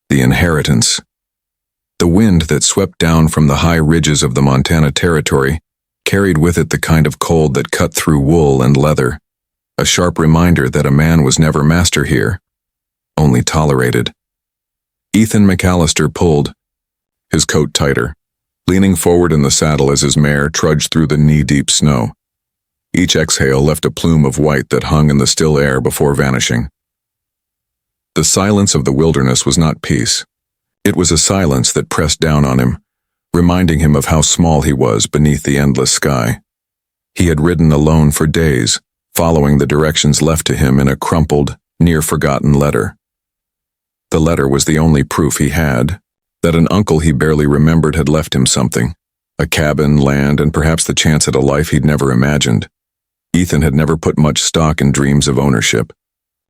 The inheritance. The wind that swept down from the high ridges of the Montana Territory carried with it the kind of cold that cut through wool and leather, a sharp reminder that a man was never master here, only tolerated. Ethan McAllister pulled, his coat tighter, leaning forward in the saddle as his mare trudged through the knee-deep snow. Each exhale left a plume of white that hung in the still air before vanishing. The silence of the wilderness was not peace. It was a silence that pressed down on him, reminding him of how small he was beneath the endless sky. He had ridden alone for days, following the directions left to him in a crumpled, near-forgotten letter. The letter was the only proof he had that an uncle he barely remembered had left him something, a cabin, land, and perhaps the chance at a life he'd never imagined. Ethan had never put much stock in dreams of ownership.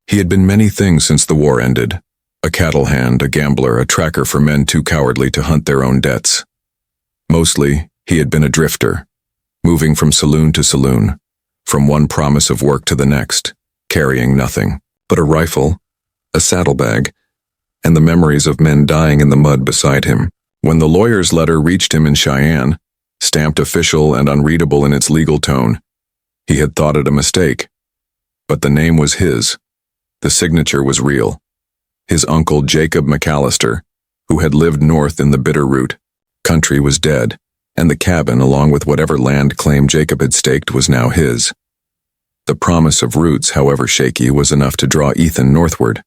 He had been many things since the war ended: a cattle hand, a gambler, a tracker for men too cowardly to hunt their own debts. Mostly, he had been a drifter, moving from saloon to saloon, from one promise of work to the next, carrying nothing but a rifle, a saddlebag, and the memories of men dying in the mud beside him. When the lawyer's letter reached him in Cheyenne, stamped official and unreadable in its legal tone, he had thought it a mistake. But the name was his. The signature was real. His uncle Jacob McAllister, who had lived north in the Bitterroot country, was dead, and the cabin, along with whatever land claim Jacob had staked, was now his. The promise of roots, however shaky, was enough to draw Ethan northward.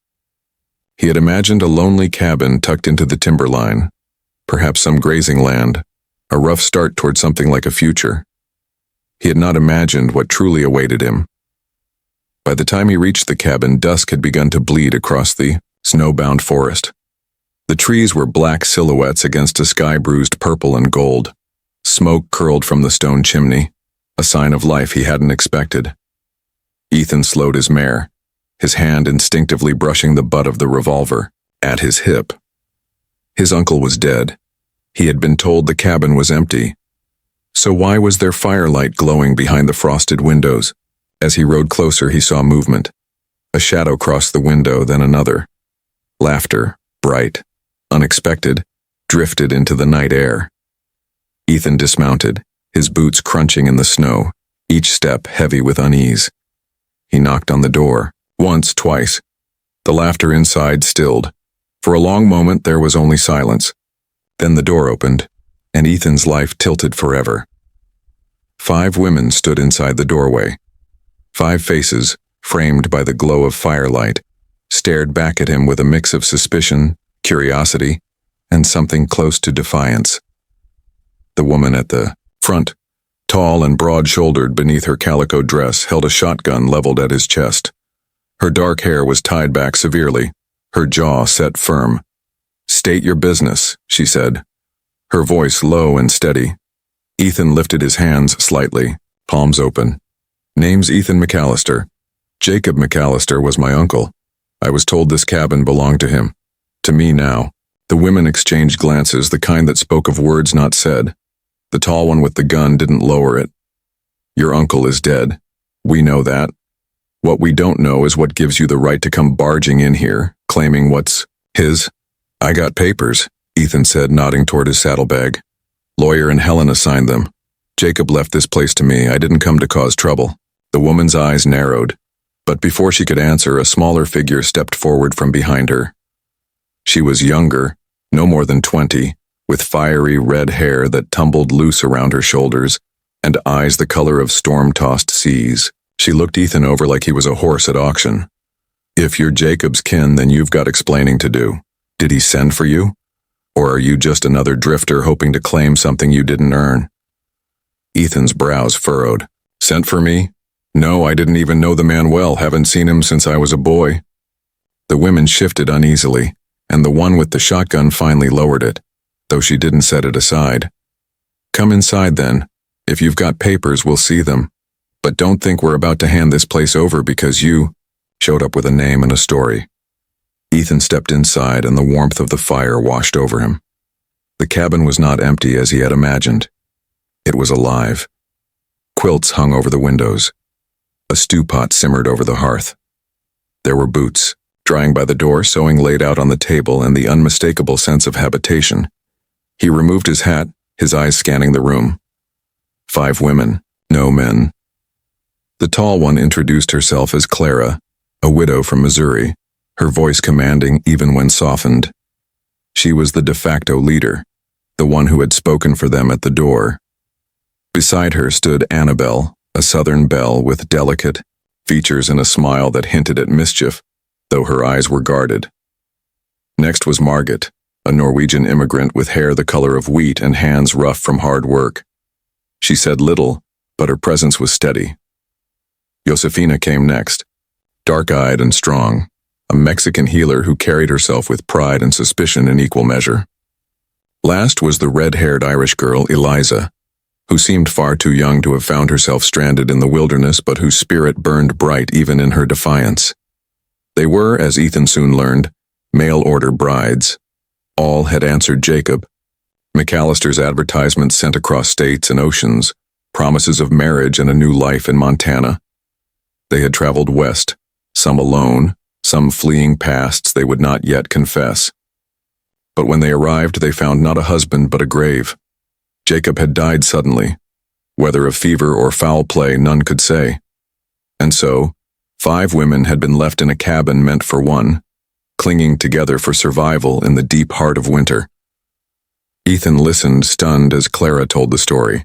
He had imagined a lonely cabin tucked into the timberline, perhaps some grazing land, a rough start toward something like a future. He had not imagined what truly awaited him. By the time he reached the cabin, dusk had begun to bleed across the snowbound forest. The trees were black silhouettes against a sky bruised purple and gold. Smoke curled from the stone chimney, a sign of life he hadn't expected. Ethan slowed his mare, his hand instinctively brushing the butt of the revolver at his hip. His uncle was dead. He had been told the cabin was empty. So why was there firelight glowing behind the frosted windows? As he rode closer, he saw movement. A shadow crossed the window, then another. Laughter, bright, unexpected, drifted into the night air. Ethan dismounted, his boots crunching in the snow, each step heavy with unease. He knocked on the door, once, twice. The laughter inside stilled. For a long moment there was only silence. Then the door opened, and Ethan's life tilted forever. 5 women stood inside the doorway. 5 faces, framed by the glow of firelight, stared back at him with a mix of suspicion, curiosity, and something close to defiance. The woman at the front, tall and broad-shouldered beneath her calico dress, held a shotgun leveled at his chest. Her dark hair was tied back severely, her jaw set firm. "State your business," she said, her voice low and steady. Ethan lifted his hands slightly, palms open. "Name's Ethan McAllister. Jacob McAllister was my uncle. I was told this cabin belonged to him. To me now." The women exchanged glances, the kind that spoke of words not said. The tall one with the gun didn't lower it. "Your uncle is dead. We know that. What we don't know is what gives you the right to come barging in here, claiming what's his." "I got papers," Ethan said, nodding toward his saddlebag. "Lawyer and Helen assigned them. Jacob left this place to me. I didn't come to cause trouble." The woman's eyes narrowed, but before she could answer, a smaller figure stepped forward from behind her. She was younger, no more than 20, with fiery red hair that tumbled loose around her shoulders, and eyes the color of storm-tossed seas. She looked Ethan over like he was a horse at auction. "If you're Jacob's kin, then you've got explaining to do. Did he send for you? Or are you just another drifter hoping to claim something you didn't earn?" Ethan's brows furrowed. "Sent for me? No, I didn't even know the man well, haven't seen him since I was a boy." The women shifted uneasily, and the one with the shotgun finally lowered it, though she didn't set it aside. "Come inside then. If you've got papers, we'll see them. But don't think we're about to hand this place over because you showed up with a name and a story." Ethan stepped inside, and the warmth of the fire washed over him. The cabin was not empty as he had imagined. It was alive. Quilts hung over the windows. A stew pot simmered over the hearth. There were boots, drying by the door, sewing laid out on the table, and the unmistakable sense of habitation. He removed his hat, his eyes scanning the room. 5 women, no men. The tall one introduced herself as Clara, a widow from Missouri, her voice commanding even when softened. She was the de facto leader, the one who had spoken for them at the door. Beside her stood Annabelle, a Southern belle with delicate features and a smile that hinted at mischief, though her eyes were guarded. Next was Margit, a Norwegian immigrant with hair the color of wheat and hands rough from hard work. She said little, but her presence was steady. Josefina came next, dark-eyed and strong, a Mexican healer who carried herself with pride and suspicion in equal measure. Last was the red-haired Irish girl, Eliza, who seemed far too young to have found herself stranded in the wilderness but whose spirit burned bright even in her defiance. They were, as Ethan soon learned, mail-order brides. All had answered Jacob. McAllister's advertisements sent across states and oceans, promises of marriage and a new life in Montana. They had traveled west, some alone, some fleeing pasts they would not yet confess. But when they arrived, they found not a husband but a grave. Jacob had died suddenly. Whether of fever or foul play, none could say. And so, 5 women had been left in a cabin meant for one, clinging together for survival in the deep heart of winter. Ethan listened, stunned, as Clara told the story,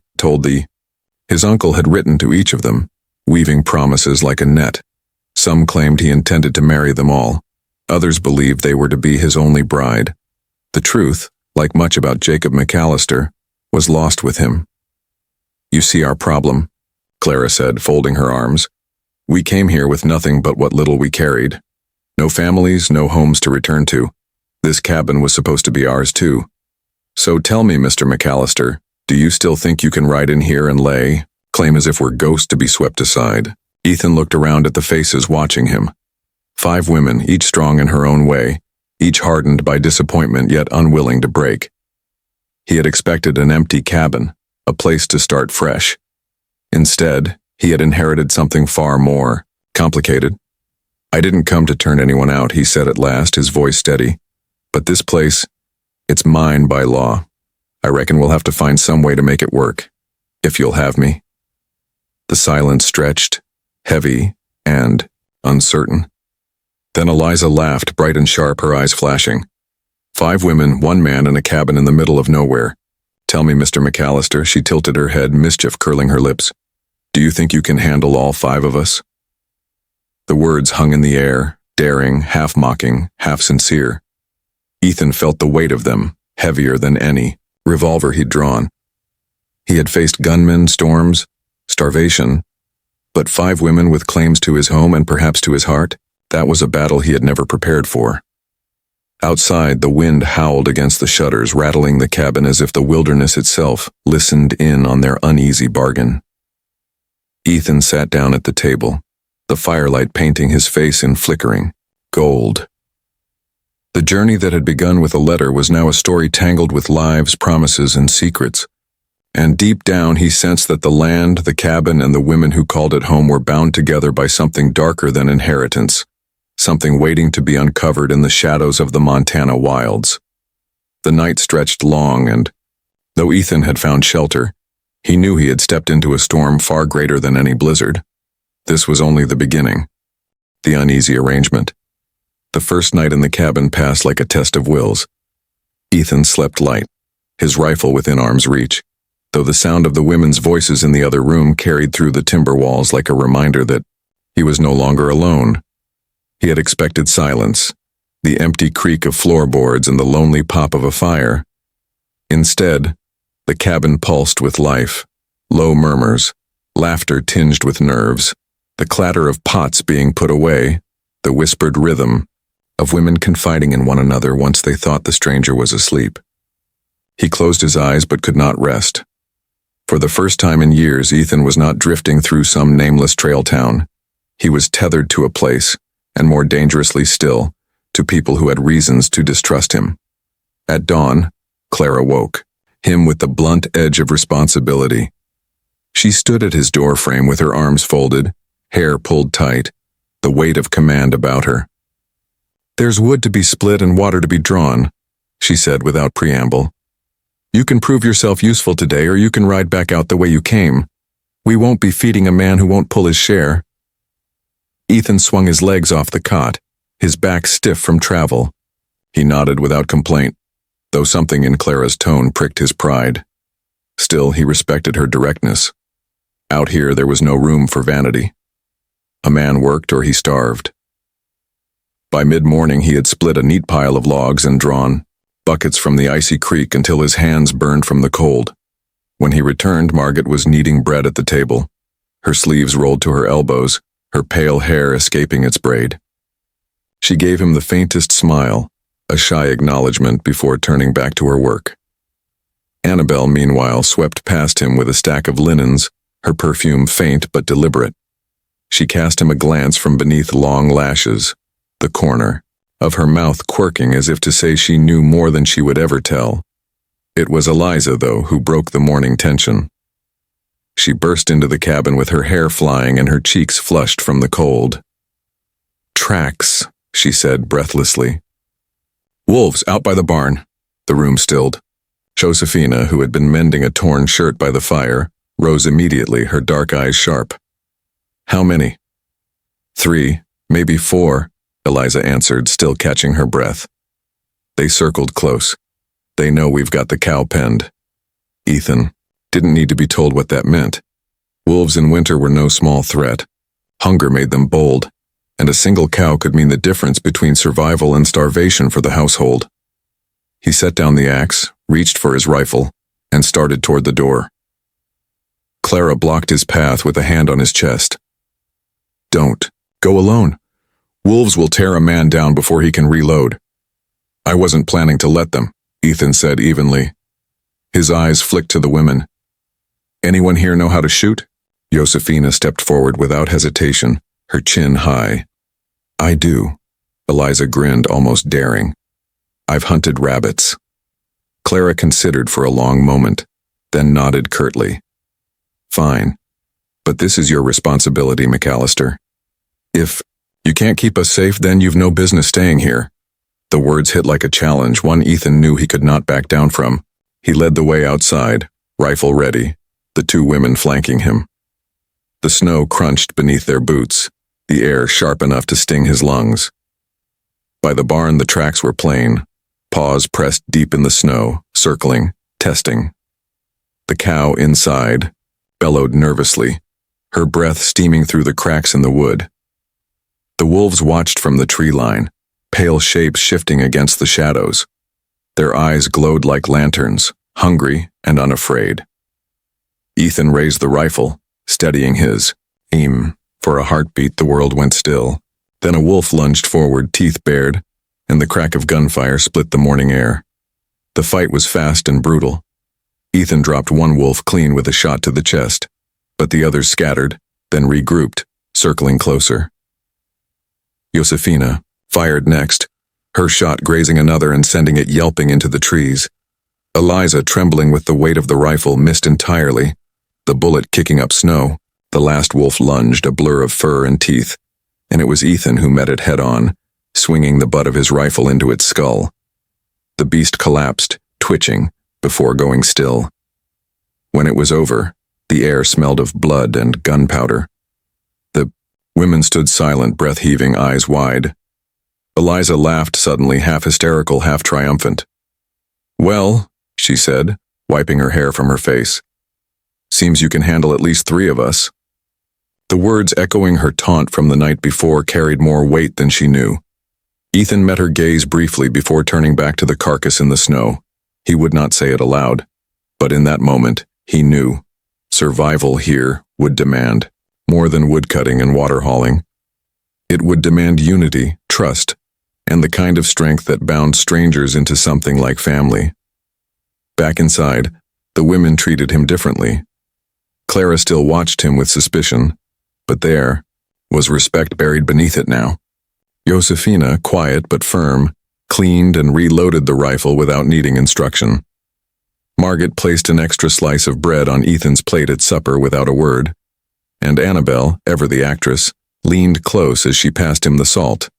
his uncle had written to each of them, weaving promises like a net. Some claimed he intended to marry them all. Others believed they were to be his only bride. The truth, like much about Jacob McAllister, was lost with him. "You see our problem," Clara said, folding her arms. "We came here with nothing but what little we carried. No families, no homes to return to. This cabin was supposed to be ours too. So tell me, Mr. McAllister, do you still think you can ride in here and claim as if we're ghosts to be swept aside?" Ethan looked around at the faces watching him. 5 women, each strong in her own way, each hardened by disappointment yet unwilling to break. He had expected an empty cabin, a place to start fresh. Instead, he had inherited something far more complicated. "I didn't come to turn anyone out," he said at last, his voice steady. "But this place, it's mine by law. I reckon we'll have to find some way to make it work, if you'll have me." The silence stretched, heavy and uncertain. Then Eliza laughed, bright and sharp, her eyes flashing. 5 women, 1 man in a cabin in the middle of nowhere. "Tell me, Mr. McAllister," she tilted her head, mischief curling her lips. "Do you think you can handle all 5 of us?" The words hung in the air, daring, half-mocking, half-sincere. Ethan felt the weight of them, heavier than any revolver he'd drawn. He had faced gunmen, storms, starvation, but 5 women with claims to his home and perhaps to his heart, that was a battle he had never prepared for. Outside, the wind howled against the shutters, rattling the cabin as if the wilderness itself listened in on their uneasy bargain. Ethan sat down at the table, the firelight painting his face in flickering gold. The journey that had begun with a letter was now a story tangled with lives, promises, and secrets. And deep down he sensed that the land, the cabin, and the women who called it home were bound together by something darker than inheritance, something waiting to be uncovered in the shadows of the Montana wilds. The night stretched long, and though Ethan had found shelter, he knew he had stepped into a storm far greater than any blizzard. This was only the beginning, the uneasy arrangement. The first night in the cabin passed like a test of wills. Ethan slept light, his rifle within arm's reach, though the sound of the women's voices in the other room carried through the timber walls like a reminder that he was no longer alone. He had expected silence, the empty creak of floorboards and the lonely pop of a fire. Instead, the cabin pulsed with life, low murmurs, laughter tinged with nerves, the clatter of pots being put away, the whispered rhythm of women confiding in one another once they thought the stranger was asleep. He closed his eyes but could not rest. For the first time in years, Ethan was not drifting through some nameless trail town. He was tethered to a place, and more dangerously still, to people who had reasons to distrust him. At dawn, Clara woke, him with the blunt edge of responsibility. She stood at his doorframe with her arms folded, hair pulled tight, the weight of command about her. "There's wood to be split and water to be drawn," she said without preamble. "You can prove yourself useful today, or you can ride back out the way you came. We won't be feeding a man who won't pull his share." Ethan swung his legs off the cot, his back stiff from travel. He nodded without complaint, though something in Clara's tone pricked his pride. Still, he respected her directness. Out here, there was no room for vanity. A man worked or he starved. By mid-morning, he had split a neat pile of logs and drawn buckets from the icy creek until his hands burned from the cold. When he returned, Margaret was kneading bread at the table, her sleeves rolled to her elbows, her pale hair escaping its braid. She gave him the faintest smile, a shy acknowledgement before turning back to her work. Annabelle, meanwhile, swept past him with a stack of linens, her perfume faint but deliberate. She cast him a glance from beneath long lashes, the corner of her mouth quirking as if to say she knew more than she would ever tell. It was Eliza, though, who broke the morning tension. She burst into the cabin with her hair flying and her cheeks flushed from the cold. "Tracks," she said breathlessly. "Wolves out by the barn." The room stilled. Josephina, who had been mending a torn shirt by the fire, rose immediately, her dark eyes sharp. "How many?" "3, maybe 4, Eliza answered, still catching her breath. "They circled close. They know we've got the cow penned." Ethan didn't need to be told what that meant. Wolves in winter were no small threat. Hunger made them bold, and a single cow could mean the difference between survival and starvation for the household. He set down the axe, reached for his rifle, and started toward the door. Clara blocked his path with a hand on his chest. "Don't. Go alone. Wolves will tear a man down before he can reload." "I wasn't planning to let them," Ethan said evenly. His eyes flicked to the women. "Anyone here know how to shoot?" Josephina stepped forward without hesitation, her chin high. "I do." Eliza grinned, almost daring. "I've hunted rabbits." Clara considered for a long moment, then nodded curtly. "Fine. But this is your responsibility, McAllister. If you can't keep us safe, then you've no business staying here." The words hit like a challenge, one Ethan knew he could not back down from. He led the way outside, rifle ready, the 2 women flanking him. The snow crunched beneath their boots, the air sharp enough to sting his lungs. By the barn, the tracks were plain, paws pressed deep in the snow, circling, testing. The cow inside bellowed nervously, her breath steaming through the cracks in the wood. The wolves watched from the tree line, pale shapes shifting against the shadows. Their eyes glowed like lanterns, hungry and unafraid. Ethan raised the rifle, steadying his aim. For a heartbeat, the world went still. Then a wolf lunged forward, teeth bared, and the crack of gunfire split the morning air. The fight was fast and brutal. Ethan dropped one wolf clean with a shot to the chest, but the others scattered, then regrouped, circling closer. Josephina fired next, her shot grazing another and sending it yelping into the trees. Eliza, trembling with the weight of the rifle, missed entirely, the bullet kicking up snow. The last wolf lunged, a blur of fur and teeth, and it was Ethan who met it head-on, swinging the butt of his rifle into its skull. The beast collapsed, twitching, before going still. When it was over, the air smelled of blood and gunpowder. The women stood silent, breath-heaving, eyes wide. Eliza laughed suddenly, half hysterical, half triumphant. "Well," she said, wiping her hair from her face, "seems you can handle at least 3 of us." The words echoing her taunt from the night before carried more weight than she knew. Ethan met her gaze briefly before turning back to the carcass in the snow. He would not say it aloud, but in that moment, he knew. Survival here would demand more than woodcutting and water hauling. It would demand unity, trust, and the kind of strength that bound strangers into something like family. Back inside, the women treated him differently. Clara still watched him with suspicion, but there was respect buried beneath it now. Josephina, quiet but firm, cleaned and reloaded the rifle without needing instruction. Margaret placed an extra slice of bread on Ethan's plate at supper without a word, and Annabelle, ever the actress, leaned close as she passed him the salt,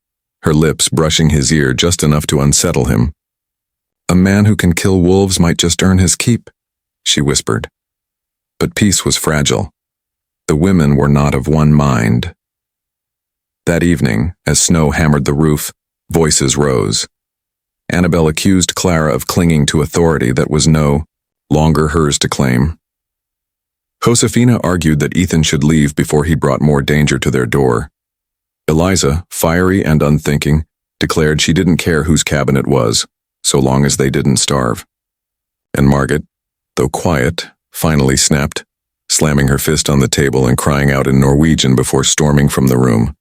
her lips brushing his ear just enough to unsettle him. "A man who can kill wolves might just earn his keep," she whispered. But peace was fragile. The women were not of one mind. That evening, as snow hammered the roof, voices rose. Annabelle accused Clara of clinging to authority that was no longer hers to claim. Josefina argued that Ethan should leave before he brought more danger to their door. Eliza, fiery and unthinking, declared she didn't care whose cabin it was, so long as they didn't starve. And Margaret, though quiet, finally snapped, slamming her fist on the table and crying out in Norwegian before storming from the room.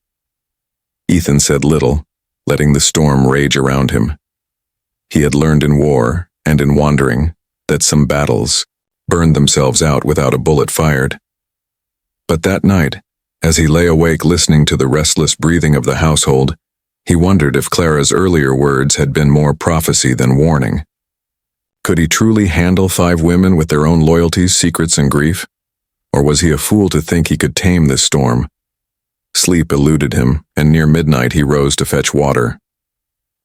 Ethan said little, letting the storm rage around him. He had learned in war and in wandering that some battles burned themselves out without a bullet fired. But that night, as he lay awake listening to the restless breathing of the household, he wondered if Clara's earlier words had been more prophecy than warning. Could he truly handle 5 women with their own loyalties, secrets, and grief? Or was he a fool to think he could tame this storm? Sleep eluded him, and near midnight he rose to fetch water.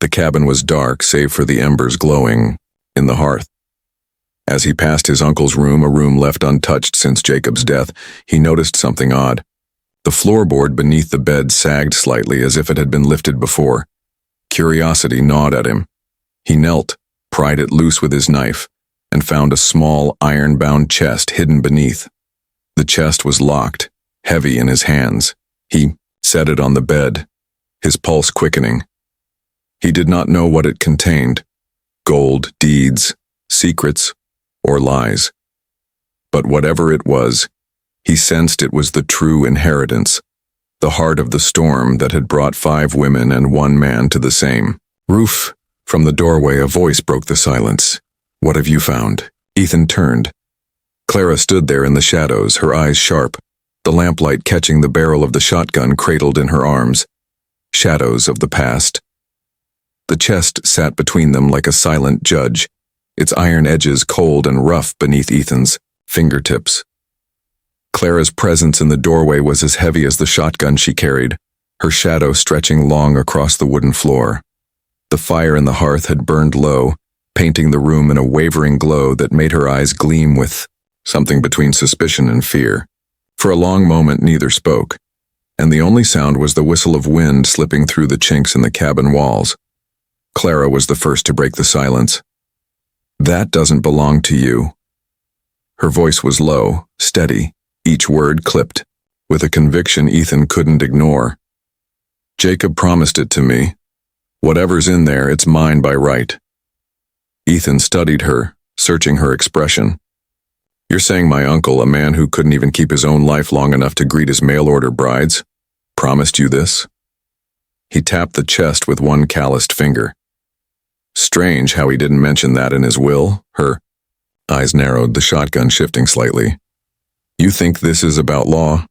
The cabin was dark, save for the embers glowing in the hearth. As he passed his uncle's room, a room left untouched since Jacob's death, he noticed something odd. The floorboard beneath the bed sagged slightly as if it had been lifted before. Curiosity gnawed at him. He knelt, pried it loose with his knife, and found a small, iron-bound chest hidden beneath. The chest was locked, heavy in his hands. He set it on the bed, his pulse quickening. He did not know what it contained: gold, deeds, secrets, or lies. But whatever it was, he sensed it was the true inheritance, the heart of the storm that had brought 5 women and 1 man to the same roof. From the doorway, a voice broke the silence. "What have you found?" Ethan turned. Clara stood there in the shadows, her eyes sharp, the lamplight catching the barrel of the shotgun cradled in her arms. Shadows of the past. The chest sat between them like a silent judge, its iron edges cold and rough beneath Ethan's fingertips. Clara's presence in the doorway was as heavy as the shotgun she carried, her shadow stretching long across the wooden floor. The fire in the hearth had burned low, painting the room in a wavering glow that made her eyes gleam with something between suspicion and fear. For a long moment neither spoke, and the only sound was the whistle of wind slipping through the chinks in the cabin walls. Clara was the first to break the silence. "That doesn't belong to you." Her voice was low, steady, each word clipped, with a conviction Ethan couldn't ignore. "Jacob promised it to me. Whatever's in there, it's mine by right." Ethan studied her, searching her expression. "You're saying my uncle, a man who couldn't even keep his own life long enough to greet his mail-order brides, promised you this?" He tapped the chest with one calloused finger. Strange how he didn't mention that in his will. Her eyes narrowed, the shotgun shifting slightly. "You think this is about law?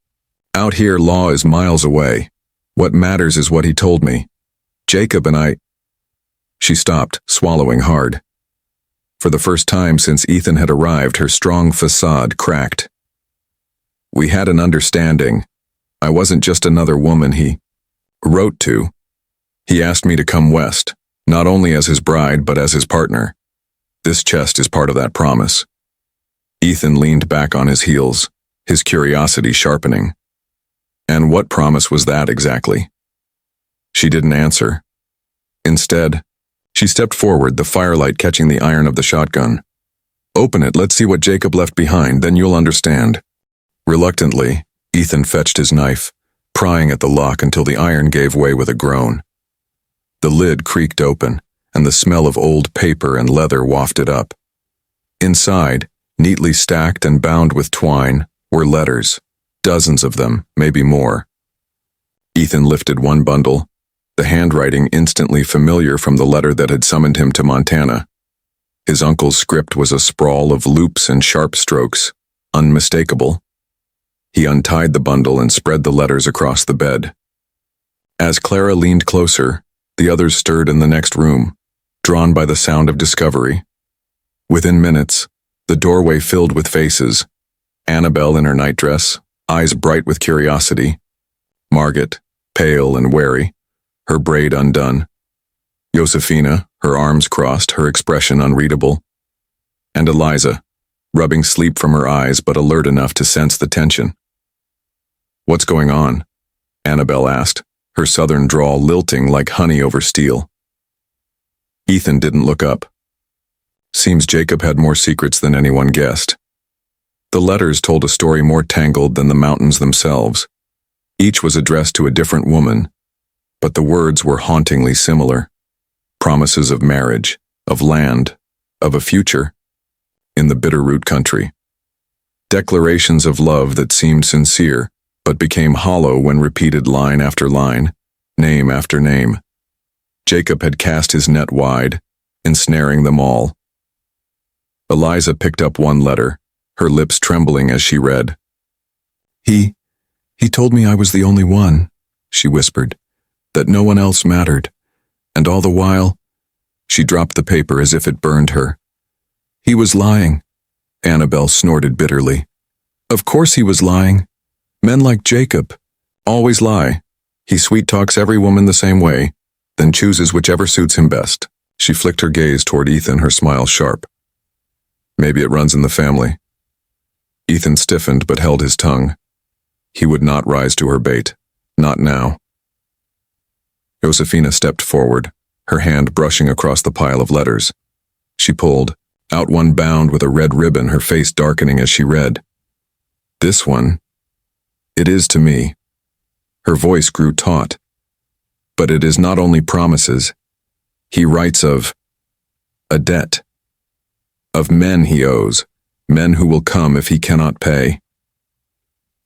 Out here, law is miles away. What matters is what he told me. Jacob and I—" She stopped, swallowing hard. For the first time since Ethan had arrived, her strong facade cracked. "We had an understanding. I wasn't just another woman he wrote to. He asked me to come west, not only as his bride but as his partner. This chest is part of that promise." Ethan leaned back on his heels, his curiosity sharpening. "And what promise was that exactly?" She didn't answer. Instead, she stepped forward, the firelight catching the iron of the shotgun. "Open it, let's see what Jacob left behind, then you'll understand." Reluctantly, Ethan fetched his knife, prying at the lock until the iron gave way with a groan. The lid creaked open, and the smell of old paper and leather wafted up. Inside, neatly stacked and bound with twine, were letters, dozens of them, maybe more. Ethan lifted one bundle, the handwriting instantly familiar from the letter that had summoned him to Montana. His uncle's script was a sprawl of loops and sharp strokes, unmistakable. He untied the bundle and spread the letters across the bed. As Clara leaned closer, the others stirred in the next room, drawn by the sound of discovery. Within minutes, the doorway filled with faces. Annabelle in her nightdress, eyes bright with curiosity. Margaret, pale and wary, her braid undone. Josefina, her arms crossed, her expression unreadable. And Eliza, rubbing sleep from her eyes but alert enough to sense the tension. "What's going on?" Annabelle asked, her southern drawl lilting like honey over steel. Ethan didn't look up. Seems Jacob had more secrets than anyone guessed. The letters told a story more tangled than the mountains themselves. Each was addressed to a different woman, but the words were hauntingly similar. Promises of marriage, of land, of a future, in the Bitterroot country. Declarations of love that seemed sincere, but became hollow when repeated line after line, name after name. Jacob had cast his net wide, ensnaring them all. Eliza picked up one letter, her lips trembling as she read. He told me I was the only one," she whispered, "that no one else mattered, and all the while—" She dropped the paper as if it burned her. "He was lying," Annabelle snorted bitterly. "Of course he was lying. Men like Jacob always lie. He sweet-talks every woman the same way, then chooses whichever suits him best." She flicked her gaze toward Ethan, her smile sharp. "Maybe it runs in the family." Ethan stiffened but held his tongue. He would not rise to her bait. Not now. Josefina stepped forward, her hand brushing across the pile of letters. She pulled out one bound with a red ribbon, her face darkening as she read. "This one, it is to me." Her voice grew taut. "But it is not only promises. He writes of a debt. Of men he owes, men who will come if he cannot pay."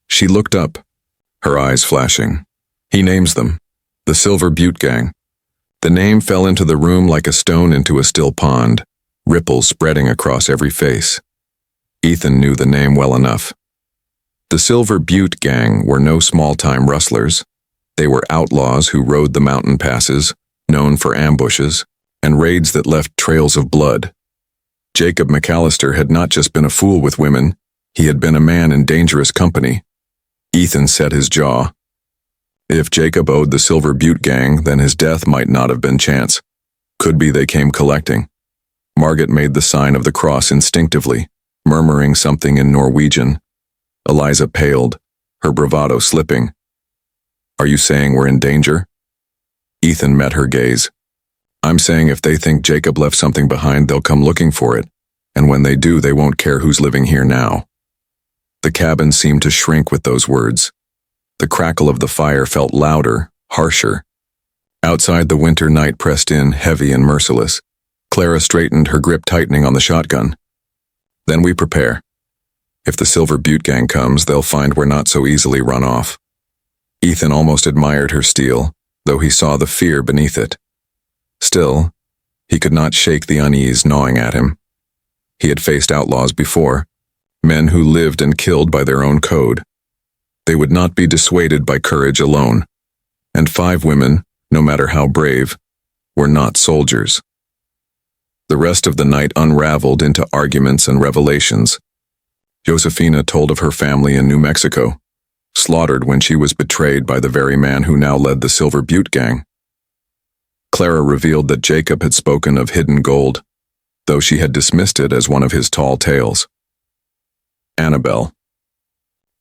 She looked up, her eyes flashing. He names them, the Silver Butte Gang. The name fell into the room like a stone into a still pond, ripples spreading across every face. Ethan knew the name well enough. The Silver Butte Gang were no small-time rustlers. They were outlaws who rode the mountain passes, known for ambushes, and raids that left trails of blood. Jacob McAllister had not just been a fool with women, he had been a man in dangerous company. Ethan set his jaw. If Jacob owed the Silver Butte Gang, then his death might not have been chance. Could be they came collecting. Margaret made the sign of the cross instinctively, murmuring something in Norwegian. Eliza paled, her bravado slipping. "Are you saying we're in danger?" Ethan met her gaze. "I'm saying if they think Jacob left something behind, they'll come looking for it, and when they do, they won't care who's living here now." The cabin seemed to shrink with those words. The crackle of the fire felt louder, harsher. Outside, the winter night pressed in, heavy and merciless. Clara straightened, her grip tightening on the shotgun. "Then we prepare. If the Silver Butte Gang comes, they'll find we're not so easily run off." Ethan almost admired her steel, though he saw the fear beneath it. Still, he could not shake the unease gnawing at him. He had faced outlaws before, men who lived and killed by their own code. They would not be dissuaded by courage alone. And 5 women, no matter how brave, were not soldiers. The rest of the night unraveled into arguments and revelations. Josefina told of her family in New Mexico, slaughtered when she was betrayed by the very man who now led the Silver Butte Gang. Clara revealed that Jacob had spoken of hidden gold, though she had dismissed it as one of his tall tales. Annabelle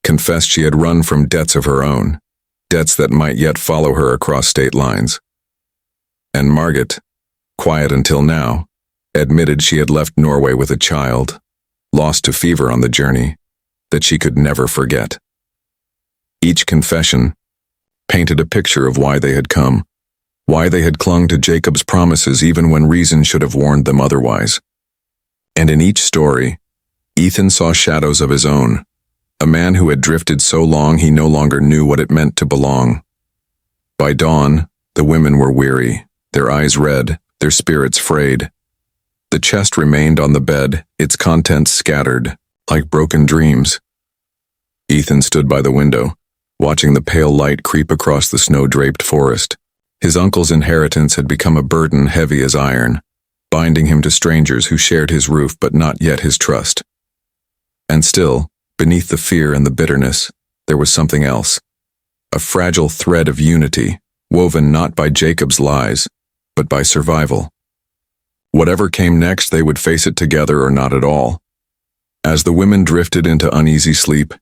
confessed she had run from debts of her own, debts that might yet follow her across state lines. And Margaret, quiet until now, admitted she had left Norway with a child, lost to fever on the journey, that she could never forget. Each confession painted a picture of why they had come, why they had clung to Jacob's promises even when reason should have warned them otherwise. And in each story, Ethan saw shadows of his own, a man who had drifted so long he no longer knew what it meant to belong. By dawn, the women were weary, their eyes red, their spirits frayed. The chest remained on the bed, its contents scattered, like broken dreams. Ethan stood by the window, watching the pale light creep across the snow-draped forest. His uncle's inheritance had become a burden heavy as iron, binding him to strangers who shared his roof but not yet his trust. And still, beneath the fear and the bitterness, there was something else, a fragile thread of unity, woven not by Jacob's lies, but by survival. Whatever came next, they would face it together or not at all. As the women drifted into uneasy sleep,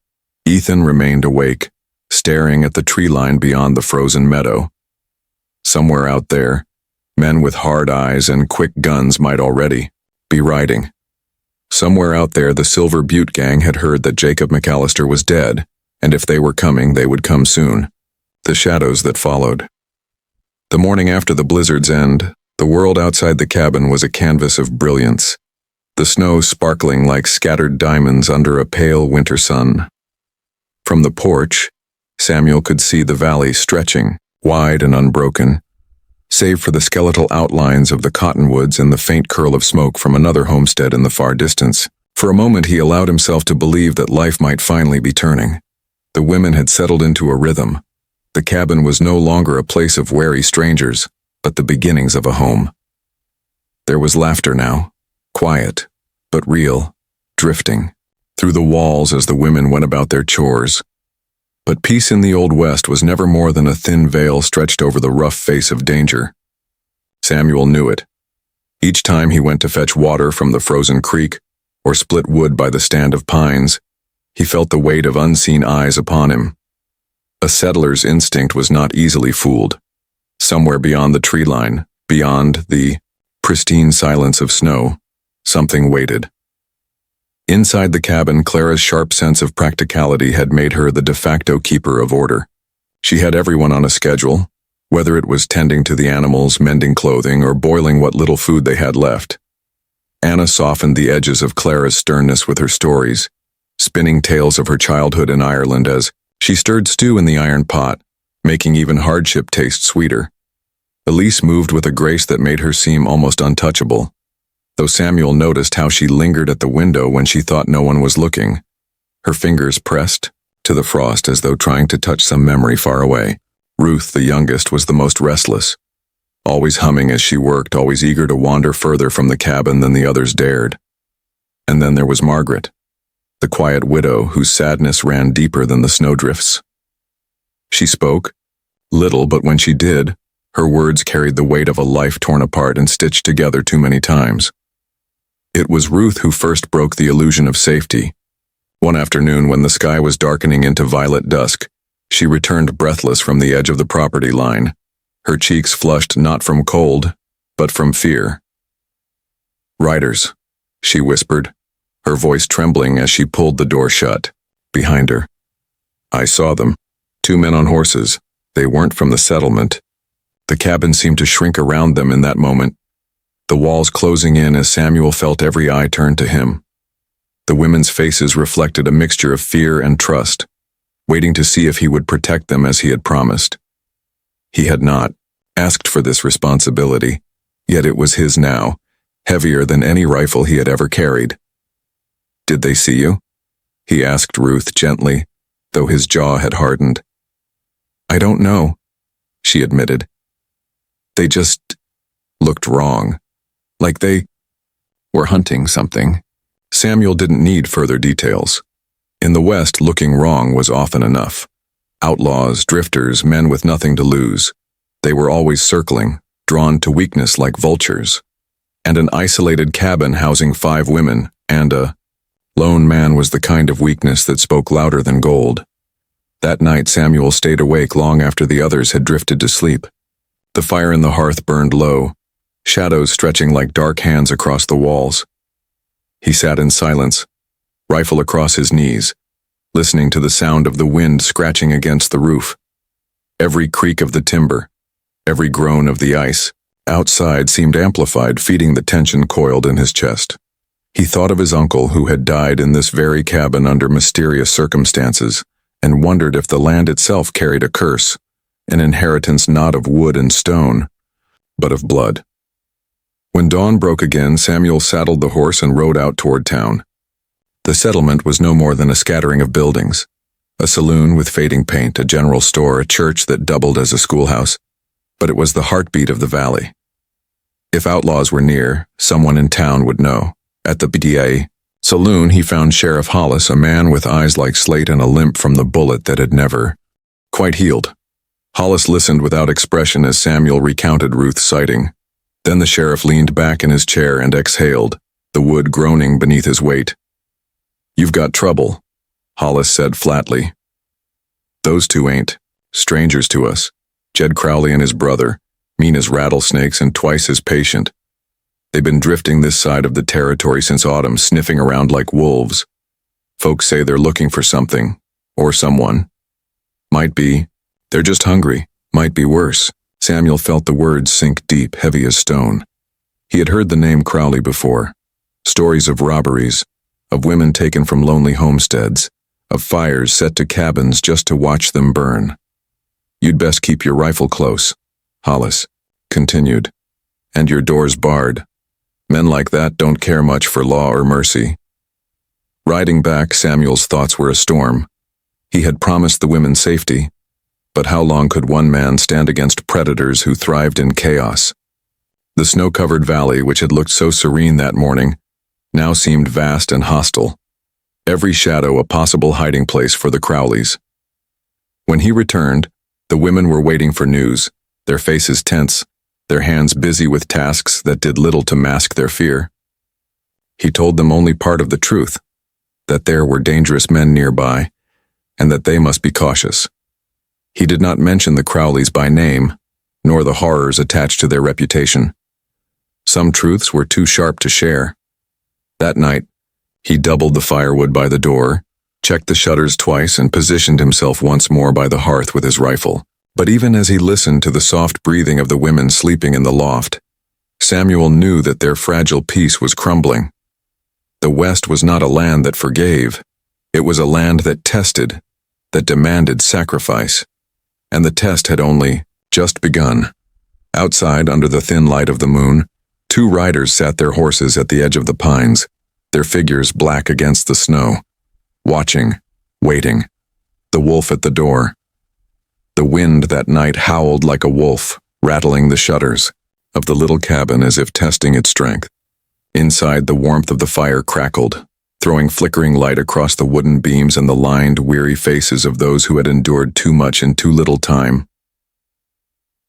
Ethan remained awake, staring at the tree line beyond the frozen meadow. Somewhere out there, men with hard eyes and quick guns might already be riding. Somewhere out there, the Silver Butte gang had heard that Jacob McAllister was dead, and if they were coming, they would come soon. The shadows that followed. The morning after the blizzard's end, the world outside the cabin was a canvas of brilliance, the snow sparkling like scattered diamonds under a pale winter sun. From the porch, Samuel could see the valley stretching, wide and unbroken, save for the skeletal outlines of the cottonwoods and the faint curl of smoke from another homestead in the far distance. For a moment he allowed himself to believe that life might finally be turning. The women had settled into a rhythm. The cabin was no longer a place of wary strangers, but the beginnings of a home. There was laughter now, quiet, but real, drifting through the walls as the women went about their chores. But peace in the Old West was never more than a thin veil stretched over the rough face of danger. Samuel knew it. Each time he went to fetch water from the frozen creek or split wood by the stand of pines, he felt the weight of unseen eyes upon him. A settler's instinct was not easily fooled. Somewhere beyond the tree line, beyond the pristine silence of snow, something waited. Inside the cabin, Clara's sharp sense of practicality had made her the de facto keeper of order. She had everyone on a schedule, whether it was tending to the animals, mending clothing, or boiling what little food they had left. Anna softened the edges of Clara's sternness with her stories, spinning tales of her childhood in Ireland as she stirred stew in the iron pot, making even hardship taste sweeter. Elise moved with a grace that made her seem almost untouchable, though Samuel noticed how she lingered at the window when she thought no one was looking, her fingers pressed to the frost as though trying to touch some memory far away. Ruth, the youngest, was the most restless, always humming as she worked, always eager to wander further from the cabin than the others dared. And then there was Margaret, the quiet widow whose sadness ran deeper than the snowdrifts. She spoke, little, but when she did, her words carried the weight of a life torn apart and stitched together too many times. It was Ruth who first broke the illusion of safety. One afternoon, when the sky was darkening into violet dusk, she returned breathless from the edge of the property line, her cheeks flushed not from cold, but from fear. "Riders," she whispered, her voice trembling as she pulled the door shut behind her. "I saw them. 2 men on horses. They weren't from the settlement." The cabin seemed to shrink around them in that moment, the walls closing in as Samuel felt every eye turn to him. The women's faces reflected a mixture of fear and trust, waiting to see if he would protect them as he had promised. He had not asked for this responsibility, yet it was his now, heavier than any rifle he had ever carried. "Did they see you?" he asked Ruth gently, though his jaw had hardened. "I don't know," she admitted. "They just looked wrong, like they were hunting something." Samuel didn't need further details. In the West, looking wrong was often enough. Outlaws, drifters, men with nothing to lose. They were always circling, drawn to weakness like vultures. And an isolated cabin housing 5 women and a lone man was the kind of weakness that spoke louder than gold. That night, Samuel stayed awake long after the others had drifted to sleep. The fire in the hearth burned low, shadows stretching like dark hands across the walls. He sat in silence, rifle across his knees, listening to the sound of the wind scratching against the roof. Every creak of the timber, every groan of the ice outside seemed amplified, feeding the tension coiled in his chest. He thought of his uncle who had died in this very cabin under mysterious circumstances, and wondered if the land itself carried a curse, an inheritance not of wood and stone, but of blood. When dawn broke again, Samuel saddled the horse and rode out toward town. The settlement was no more than a scattering of buildings, a saloon with fading paint, a general store, a church that doubled as a schoolhouse, but it was the heartbeat of the valley. If outlaws were near, someone in town would know. At the BDA saloon, he found Sheriff Hollis, a man with eyes like slate and a limp from the bullet that had never quite healed. Hollis listened without expression as Samuel recounted Ruth's sighting. Then the sheriff leaned back in his chair and exhaled, the wood groaning beneath his weight. "You've got trouble," Hollis said flatly. "Those two ain't strangers to us. Jed Crowley and his brother, mean as rattlesnakes and twice as patient. They've been drifting this side of the territory since autumn, sniffing around like wolves. Folks say they're looking for something, or someone. Might be, they're just hungry. Might be worse." Samuel felt the words sink deep, heavy as stone. He had heard the name Crowley before. Stories of robberies, of women taken from lonely homesteads, of fires set to cabins just to watch them burn. "You'd best keep your rifle close," Hollis continued, "and your doors barred. Men like that don't care much for law or mercy." Riding back, Samuel's thoughts were a storm. He had promised the women safety, but how long could one man stand against predators who thrived in chaos? The snow-covered valley, which had looked so serene that morning, now seemed vast and hostile, every shadow a possible hiding place for the Crowleys. When he returned, the women were waiting for news, their faces tense, their hands busy with tasks that did little to mask their fear. He told them only part of the truth, that there were dangerous men nearby, and that they must be cautious. He did not mention the Crowleys by name, nor the horrors attached to their reputation. Some truths were too sharp to share. That night, he doubled the firewood by the door, checked the shutters twice, and positioned himself once more by the hearth with his rifle. But even as he listened to the soft breathing of the women sleeping in the loft, Samuel knew that their fragile peace was crumbling. The West was not a land that forgave. It was a land that tested, that demanded sacrifice. And the test had only just begun. Outside, under the thin light of the moon, two riders sat their horses at the edge of the pines, their figures black against the snow, watching, waiting, the wolf at the door. The wind that night howled like a wolf, rattling the shutters of the little cabin as if testing its strength. Inside, the warmth of the fire crackled, throwing flickering light across the wooden beams and the lined, weary faces of those who had endured too much in too little time.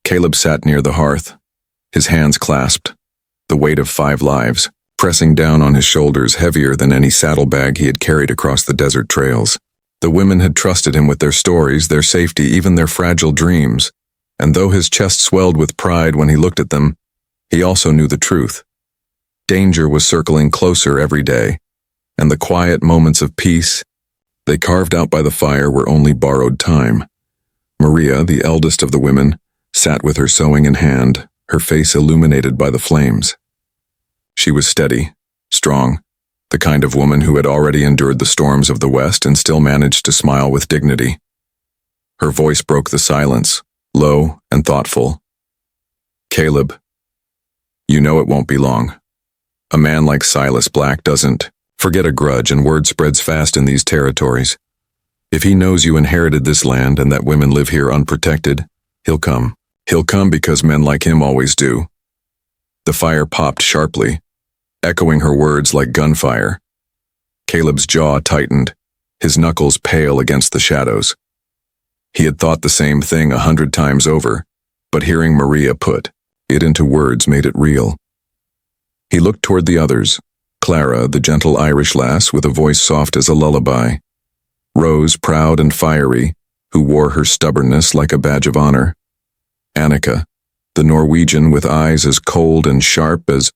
Caleb sat near the hearth, his hands clasped, the weight of 5 lives, pressing down on his shoulders heavier than any saddlebag he had carried across the desert trails. The women had trusted him with their stories, their safety, even their fragile dreams, and though his chest swelled with pride when he looked at them, he also knew the truth. Danger was circling closer every day, and the quiet moments of peace they carved out by the fire were only borrowed time. Maria, the eldest of the women, sat with her sewing in hand, her face illuminated by the flames. She was steady, strong, the kind of woman who had already endured the storms of the West and still managed to smile with dignity. Her voice broke the silence, low and thoughtful. "Caleb, you know it won't be long. A man like Silas Black doesn't forget a grudge, and word spreads fast in these territories. If he knows you inherited this land and that women live here unprotected, he'll come. He'll come because men like him always do." The fire popped sharply, echoing her words like gunfire. Caleb's jaw tightened, his knuckles pale against the shadows. He had thought the same thing 100 times over, but hearing Maria put it into words made it real. He looked toward the others, Clara, the gentle Irish lass with a voice soft as a lullaby, Rose, proud and fiery, who wore her stubbornness like a badge of honor, Annika, the Norwegian with eyes as cold and sharp as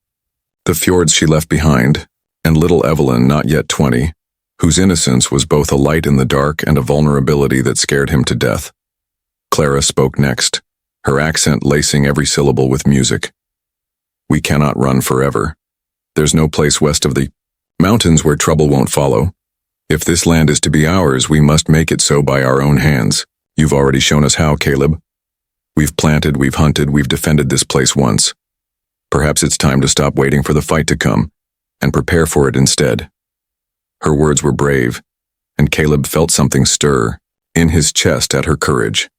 the fjords she left behind, and little Evelyn, not yet 20, whose innocence was both a light in the dark and a vulnerability that scared him to death. Clara spoke next, her accent lacing every syllable with music. "We cannot run forever. There's no place west of the mountains where trouble won't follow. If this land is to be ours, we must make it so by our own hands. You've already shown us how, Caleb. We've planted, we've hunted, we've defended this place once. Perhaps it's time to stop waiting for the fight to come and prepare for it instead." Her words were brave, and Caleb felt something stir in his chest at her courage.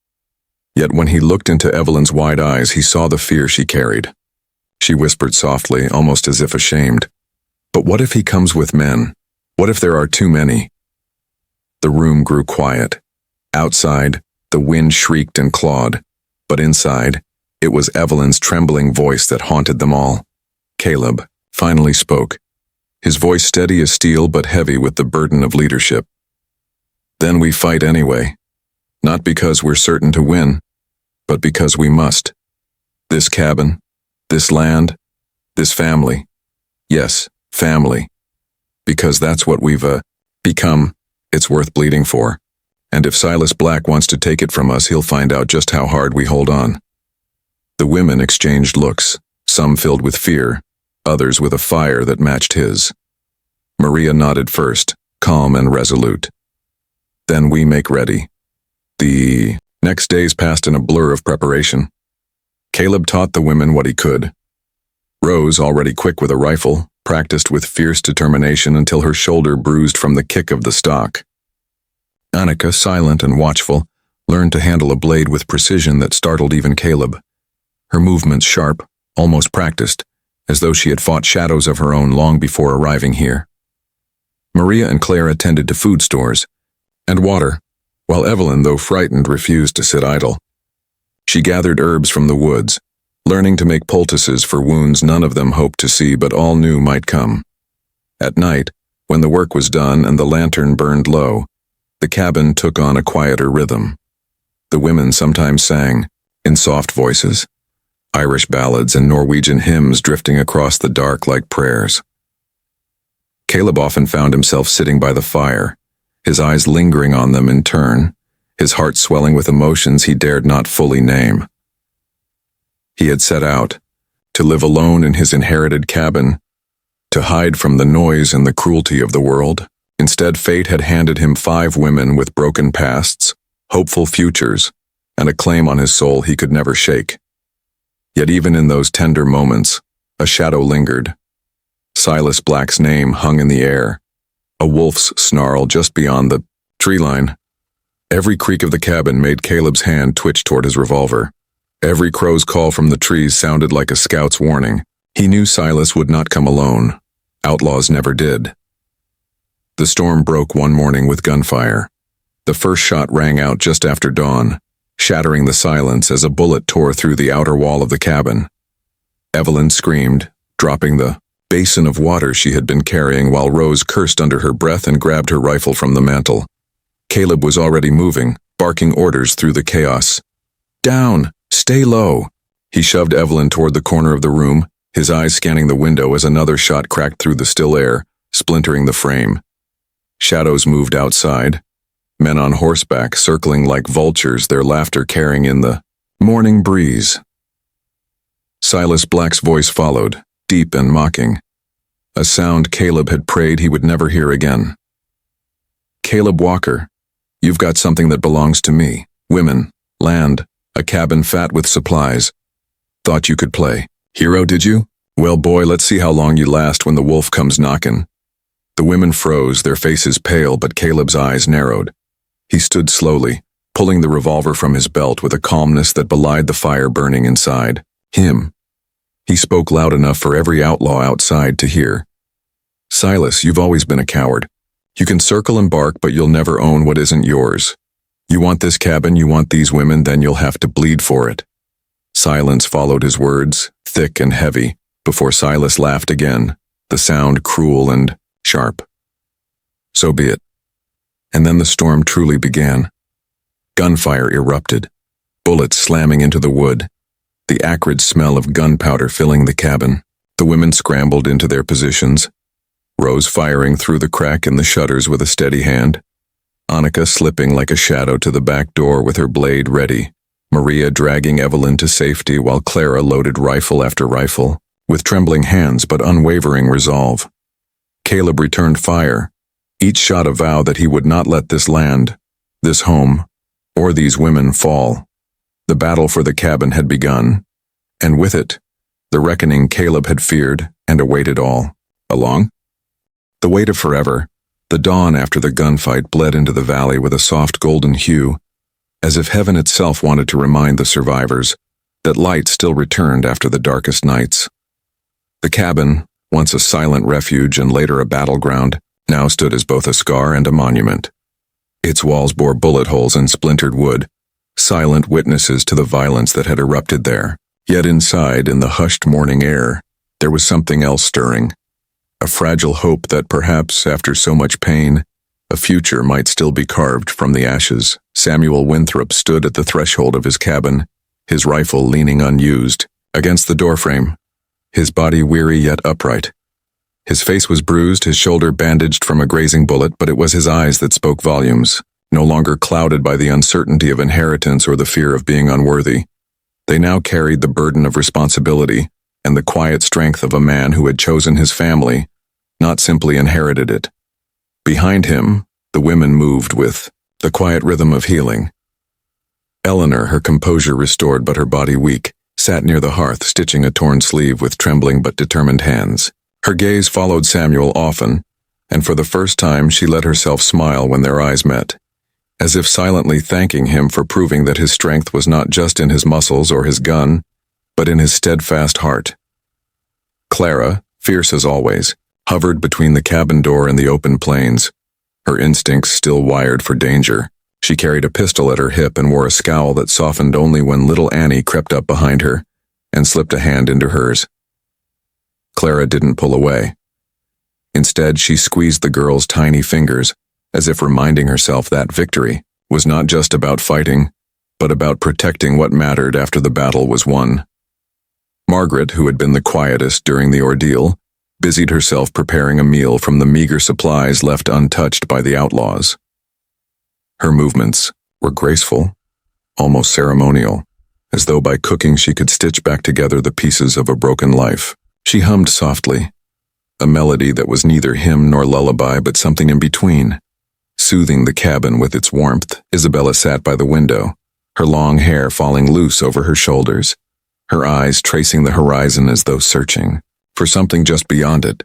Yet when he looked into Evelyn's wide eyes, he saw the fear she carried. She whispered softly, almost as if ashamed, "But what if he comes with men? What if there are too many?" The room grew quiet. Outside, the wind shrieked and clawed, But inside, it was Evelyn's trembling voice that haunted them all. Caleb finally spoke, his voice steady as steel but heavy with the burden of leadership. Then we fight anyway. Not because we're certain to win, but because we must. This cabin, this land, this family. Yes, family. Because that's what we've, become. It's worth bleeding for. And if Silas Black wants to take it from us, he'll find out just how hard we hold on. The women exchanged looks, some filled with fear, others with a fire that matched his. Maria nodded first, calm and resolute. Then we make ready. The next days passed in a blur of preparation. Caleb taught the women what he could. Rose, already quick with a rifle, practiced with fierce determination until her shoulder bruised from the kick of the stock. Annika, silent and watchful, learned to handle a blade with precision that startled even Caleb. Her movements sharp, almost practiced, as though she had fought shadows of her own long before arriving here. Maria and Claire attended to food stores and water, while Evelyn, though frightened, refused to sit idle. She gathered herbs from the woods, learning to make poultices for wounds none of them hoped to see but all knew might come. At night, when the work was done and the lantern burned low, the cabin took on a quieter rhythm. The women sometimes sang, in soft voices, Irish ballads and Norwegian hymns drifting across the dark like prayers. Caleb often found himself sitting by the fire, his eyes lingering on them in turn, his heart swelling with emotions he dared not fully name. He had set out, to live alone in his inherited cabin, to hide from the noise and the cruelty of the world. Instead, fate had handed him 5 women with broken pasts, hopeful futures, and a claim on his soul he could never shake. Yet even in those tender moments, a shadow lingered. Silas Black's name hung in the air, a wolf's snarl just beyond the tree line. Every creak of the cabin made Caleb's hand twitch toward his revolver. Every crow's call from the trees sounded like a scout's warning. He knew Silas would not come alone. Outlaws never did. The storm broke one morning with gunfire. The first shot rang out just after dawn, shattering the silence as a bullet tore through the outer wall of the cabin. Evelyn screamed, dropping the basin of water she had been carrying while Rose cursed under her breath and grabbed her rifle from the mantel. Caleb was already moving, barking orders through the chaos. Down! Stay low! He shoved Evelyn toward the corner of the room, his eyes scanning the window as another shot cracked through the still air, splintering the frame. Shadows moved outside, men on horseback circling like vultures, their laughter carrying in the morning breeze. Silas Black's voice followed, deep and mocking, a sound Caleb had prayed he would never hear again. Caleb Walker, you've got something that belongs to me. Women, land, a cabin fat with supplies. Thought you could play hero, did you? Well, boy, let's see how long you last when the wolf comes knockin'. The women froze, their faces pale, but Caleb's eyes narrowed. He stood slowly, pulling the revolver from his belt with a calmness that belied the fire burning inside. Him. He spoke loud enough for every outlaw outside to hear. Silas, you've always been a coward. You can circle and bark, but you'll never own what isn't yours. You want this cabin, you want these women, then you'll have to bleed for it. Silence followed his words, thick and heavy, before Silas laughed again, the sound cruel and sharp. So be it. And then the storm truly began. Gunfire erupted, bullets slamming into the wood, the acrid smell of gunpowder filling the cabin. The women scrambled into their positions, Rose firing through the crack in the shutters with a steady hand, Annika slipping like a shadow to the back door with her blade ready, Maria dragging Evelyn to safety while Clara loaded rifle after rifle, with trembling hands but unwavering resolve. Caleb returned fire, each shot a vow that he would not let this land, this home, or these women fall. The battle for the cabin had begun, and with it, the reckoning Caleb had feared and awaited all along. The weight of forever, the dawn after the gunfight bled into the valley with a soft golden hue, as if heaven itself wanted to remind the survivors that light still returned after the darkest nights. The cabin, once a silent refuge and later a battleground, now stood as both a scar and a monument. Its walls bore bullet holes in splintered wood, silent witnesses to the violence that had erupted there. Yet inside, in the hushed morning air, there was something else stirring. A fragile hope that perhaps, after so much pain, a future might still be carved from the ashes. Samuel Winthrop stood at the threshold of his cabin, his rifle leaning unused against the doorframe, his body weary yet upright. His face was bruised, his shoulder bandaged from a grazing bullet, but it was his eyes that spoke volumes, no longer clouded by the uncertainty of inheritance or the fear of being unworthy. They now carried the burden of responsibility and the quiet strength of a man who had chosen his family, not simply inherited it. Behind him, the women moved with the quiet rhythm of healing. Eleanor, her composure restored but her body weak, sat near the hearth stitching a torn sleeve with trembling but determined hands. Her gaze followed Samuel often, and for the first time she let herself smile when their eyes met, as if silently thanking him for proving that his strength was not just in his muscles or his gun, but in his steadfast heart. Clara, fierce as always, hovered between the cabin door and the open plains, her instincts still wired for danger. She carried a pistol at her hip and wore a scowl that softened only when little Annie crept up behind her and slipped a hand into hers. Clara didn't pull away. Instead, she squeezed the girl's tiny fingers, as if reminding herself that victory was not just about fighting, but about protecting what mattered after the battle was won. Margaret, who had been the quietest during the ordeal, busied herself preparing a meal from the meager supplies left untouched by the outlaws. Her movements were graceful, almost ceremonial, as though by cooking she could stitch back together the pieces of a broken life. She hummed softly, a melody that was neither hymn nor lullaby but something in between. Soothing the cabin with its warmth, Isabella sat by the window, her long hair falling loose over her shoulders, her eyes tracing the horizon as though searching for something just beyond it.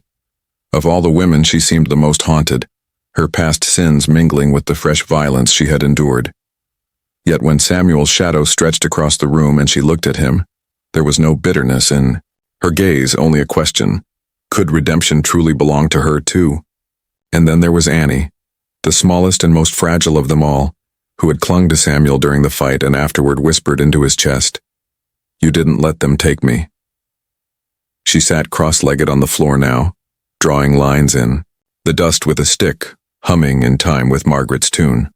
Of all the women, she seemed the most haunted, her past sins mingling with the fresh violence she had endured. Yet when Samuel's shadow stretched across the room and she looked at him, there was no bitterness in her gaze, only a question. Could redemption truly belong to her too? And then there was Annie, the smallest and most fragile of them all, who had clung to Samuel during the fight and afterward whispered into his chest, "You didn't let them take me." She sat cross-legged on the floor now, drawing lines in, the dust with a stick, humming in time with Margaret's tune.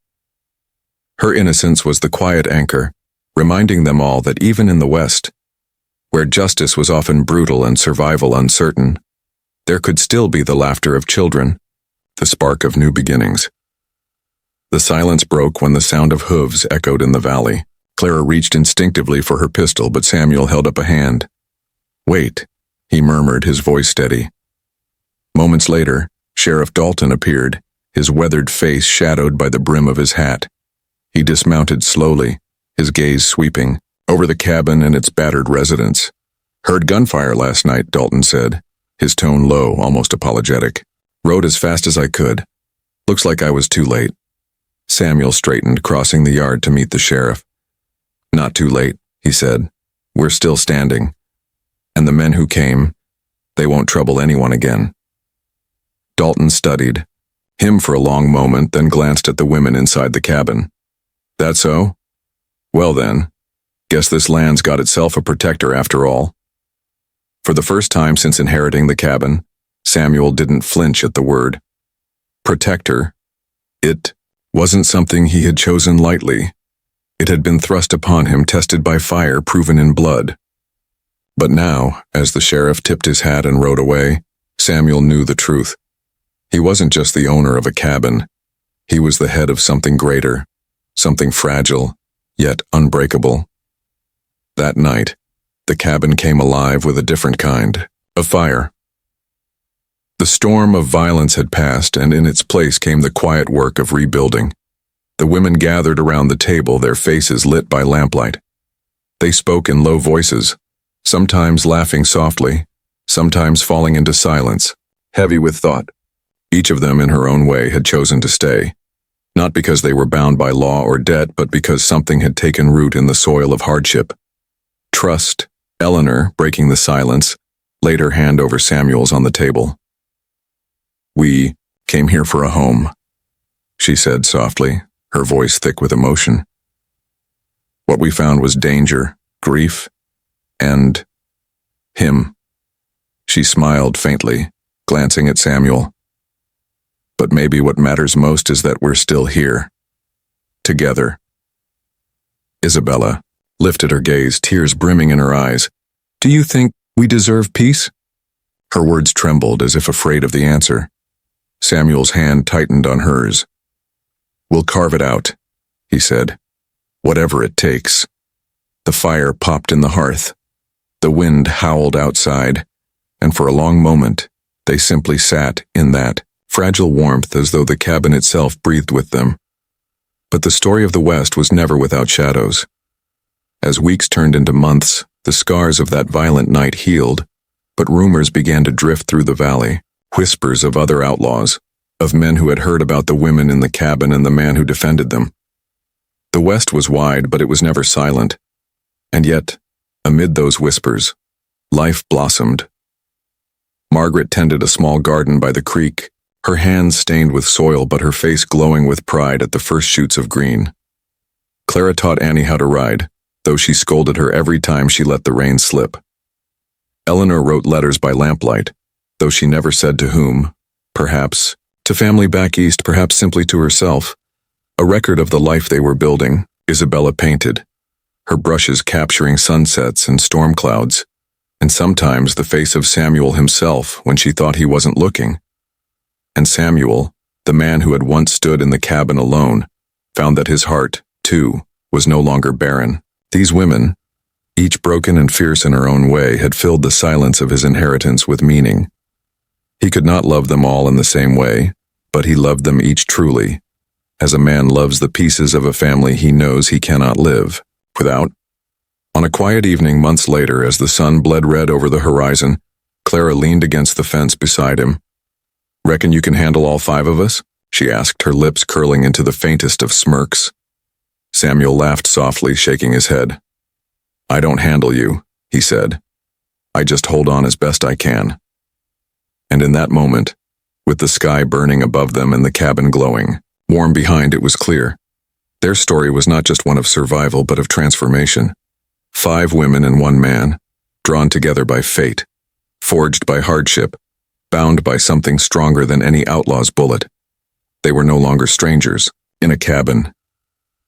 Her innocence was the quiet anchor, reminding them all that even in the West, where justice was often brutal and survival uncertain, there could still be the laughter of children, the spark of new beginnings. The silence broke when the sound of hooves echoed in the valley. Clara reached instinctively for her pistol, but Samuel held up a hand. "Wait," he murmured, his voice steady. Moments later, Sheriff Dalton appeared, his weathered face shadowed by the brim of his hat. He dismounted slowly, his gaze sweeping over the cabin and its battered residents. "Heard gunfire last night," Dalton said, his tone low, almost apologetic. "Rode as fast as I could. Looks like I was too late." Samuel straightened, crossing the yard to meet the sheriff. "Not too late," he said. "We're still standing. And the men who came, they won't trouble anyone again." Dalton studied him for a long moment, then glanced at the women inside the cabin. "That so? Well then, guess this land's got itself a protector after all." For the first time since inheriting the cabin, Samuel didn't flinch at the word. Protector. It wasn't something he had chosen lightly. It had been thrust upon him, tested by fire, proven in blood. But now, as the sheriff tipped his hat and rode away, Samuel knew the truth. He wasn't just the owner of a cabin. He was the head of something greater, something fragile, yet unbreakable. That night, the cabin came alive with a different kind of fire. The storm of violence had passed, and in its place came the quiet work of rebuilding. The women gathered around the table, their faces lit by lamplight. They spoke in low voices, sometimes laughing softly, sometimes falling into silence, heavy with thought. Each of them, in her own way, had chosen to stay, not because they were bound by law or debt, but because something had taken root in the soil of hardship. Trust. Eleanor, breaking the silence, laid her hand over Samuel's on the table. "We came here for a home," she said softly, her voice thick with emotion. What we found was danger, grief, and him. She smiled faintly, glancing at Samuel. But maybe what matters most is that we're still here. Together. Isabella lifted her gaze, tears brimming in her eyes. Do you think we deserve peace? Her words trembled as if afraid of the answer. Samuel's hand tightened on hers. We'll carve it out, he said. Whatever it takes. The fire popped in the hearth. The wind howled outside, and for a long moment, they simply sat in that fragile warmth as though the cabin itself breathed with them. But the story of the West was never without shadows. As weeks turned into months, the scars of that violent night healed, but rumors began to drift through the valley, whispers of other outlaws, of men who had heard about the women in the cabin and the man who defended them. The West was wide, but it was never silent. And yet, amid those whispers, life blossomed. Margaret tended a small garden by the creek, her hands stained with soil but her face glowing with pride at the first shoots of green. Clara taught Annie how to ride, though she scolded her every time she let the reins slip. Eleanor wrote letters by lamplight, though she never said to whom, perhaps to family back east, perhaps simply to herself. A record of the life they were building, Isabella painted, her brushes capturing sunsets and storm clouds, and sometimes the face of Samuel himself when she thought he wasn't looking. And Samuel, the man who had once stood in the cabin alone, found that his heart, too, was no longer barren. These women, each broken and fierce in her own way, had filled the silence of his inheritance with meaning. He could not love them all in the same way, but he loved them each truly, as a man loves the pieces of a family he knows he cannot live without. On a quiet evening months later, as the sun bled red over the horizon, Clara leaned against the fence beside him. Reckon you can handle all 5 of us? She asked, her lips curling into the faintest of smirks. Samuel laughed softly, shaking his head. I don't handle you, he said. I just hold on as best I can. And in that moment, with the sky burning above them and the cabin glowing, warm behind, it was clear. Their story was not just one of survival but of transformation. 5 women and 1 man, drawn together by fate, forged by hardship, bound by something stronger than any outlaw's bullet. They were no longer strangers, in a cabin.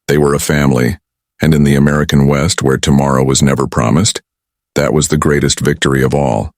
They were a family, and in the American West, where tomorrow was never promised, that was the greatest victory of all.